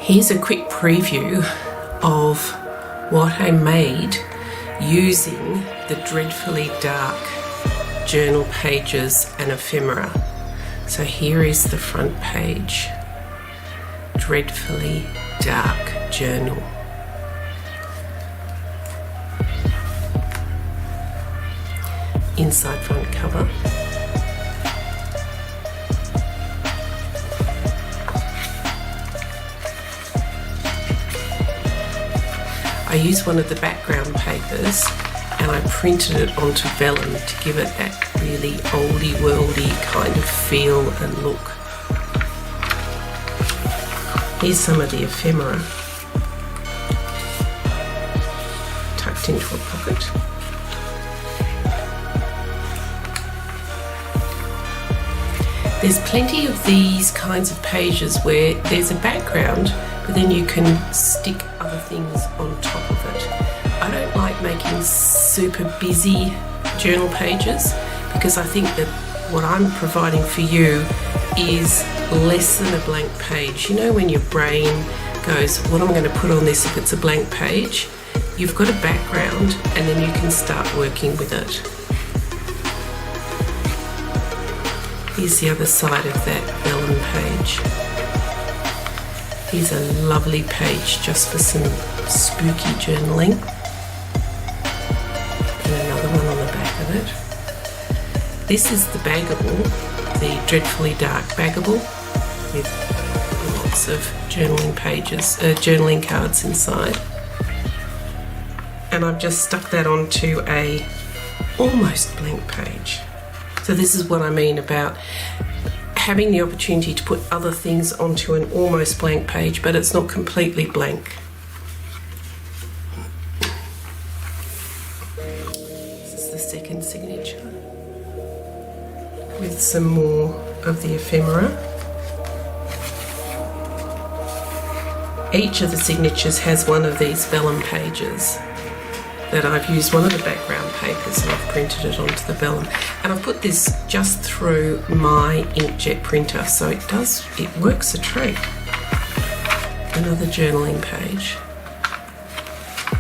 Here's a quick preview of what I made using the dreadfully dark journal pages and ephemera. So here is the front page. Dreadfully dark journal. Inside front cover. I used one of the background papers and I printed it onto vellum to give it that really oldie worldy kind of feel and look. Here's some of the ephemera tucked into a pocket. There's plenty of these kinds of pages where there's a background, but then you can stick other things on top of it. I don't like making super busy journal pages because I think that what I'm providing for you is less than a blank page. You know, when your brain goes, what am I going to put on this if it's a blank page? You've got a background and then you can start working with it. Here's the other side of that vellum page. Here's a lovely page just for some spooky journaling. And another one on the back of it. This is the baggable, the dreadfully dark baggable with lots of journaling pages, journaling cards inside. And I've just stuck that onto a almost blank page. So this is what I mean about having the opportunity to put other things onto an almost blank page, but it's not completely blank. This is the second signature with some more of the ephemera. Each of the signatures has one of these vellum pages that I've used one of the background papers and I've printed it onto the vellum. And I've put this just through my inkjet printer, so it works a treat. Another journaling page.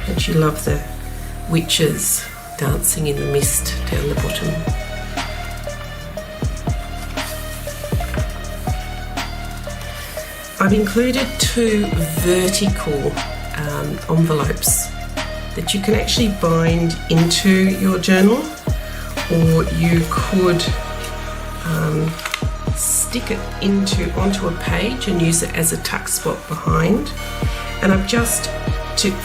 Don't you love the witches dancing in the mist down the bottom? I've included two vertical envelopes that you can actually bind into your journal, or you could stick it onto a page and use it as a tuck spot behind. And I've just,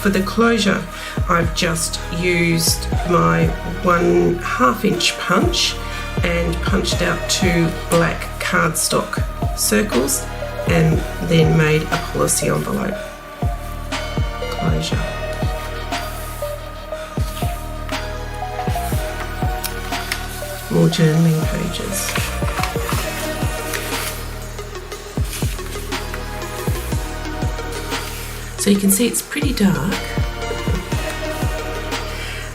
for the closure, I've just used my 1/2 inch punch and punched out two black cardstock circles and then made a policy envelope closure. More journaling pages. So you can see it's pretty dark.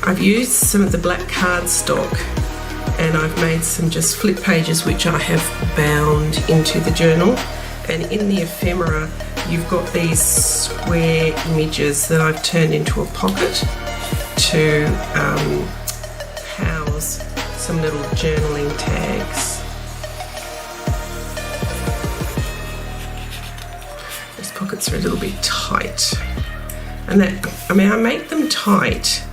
I've used some of the black cardstock and I've made some just flip pages which I have bound into the journal. And in the ephemera, you've got these square images that I've turned into a pocket to house some little journaling tags. Those pockets are a little bit tight. And I make them tight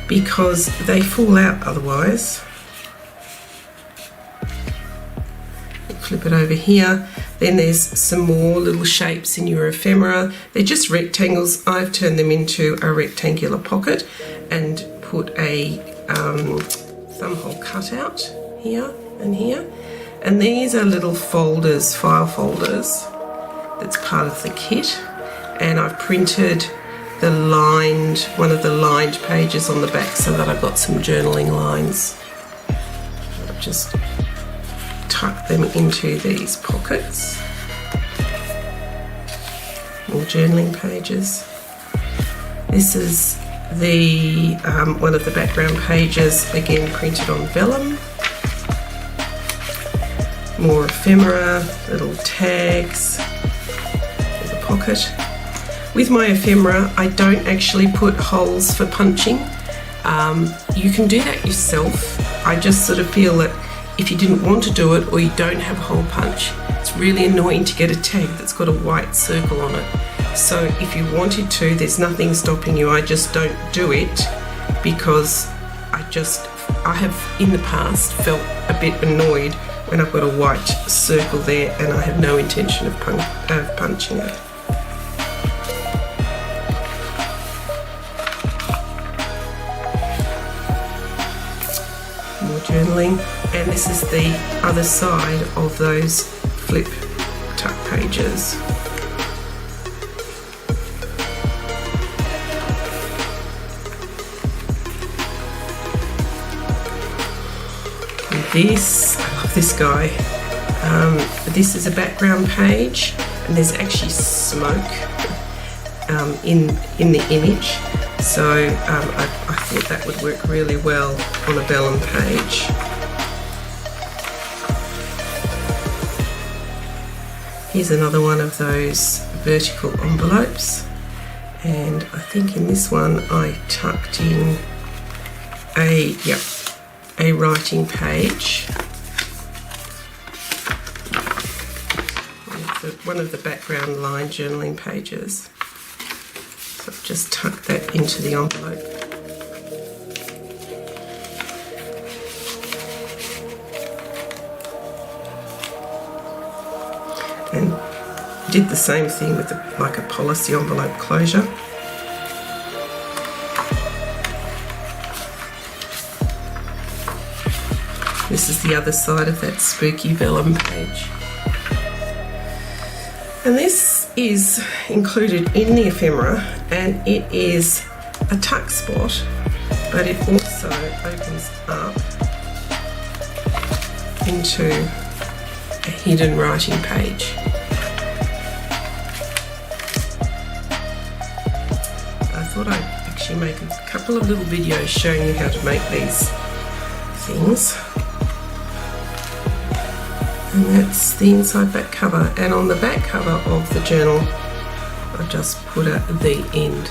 because they fall out otherwise. Flip it over here. Then there's some more little shapes in your ephemera. They're just rectangles. I've turned them into a rectangular pocket and put a thumbhole cutout here and here. And these are little folders, file folders, that's part of the kit. And I've printed one of the lined pages on the back so that I've got some journaling lines. I've just tuck them into these pockets. More journaling pages. This is the one of the background pages, again printed on vellum. More ephemera, little tags, the pocket. With my ephemera, I don't actually put holes for punching. You can do that yourself. I just sort of feel that if you didn't want to do it or you don't have a hole punch, it's really annoying to get a tag that's got a white circle on it. So if you wanted to, there's nothing stopping you. I just don't do it because I have in the past felt a bit annoyed when I've got a white circle there and I have no intention of punching it. More journaling, and this is the other side of those flip tuck pages. This, I love this guy. This is a background page and there's actually smoke in the image, so I thought that would work really well on a vellum page. Here's another one of those vertical envelopes, and I think in this one I tucked in a writing page, one of the background line journaling pages. So I've just tucked that into the envelope. And did the same thing with like a policy envelope closure. This is the other side of that spooky vellum page. And this is included in the ephemera, and it is a tuck spot, but it also opens up into a hidden writing page. I thought I'd actually make a couple of little videos showing you how to make these things. And that's the inside back cover, and on the back cover of the journal I just put at the end.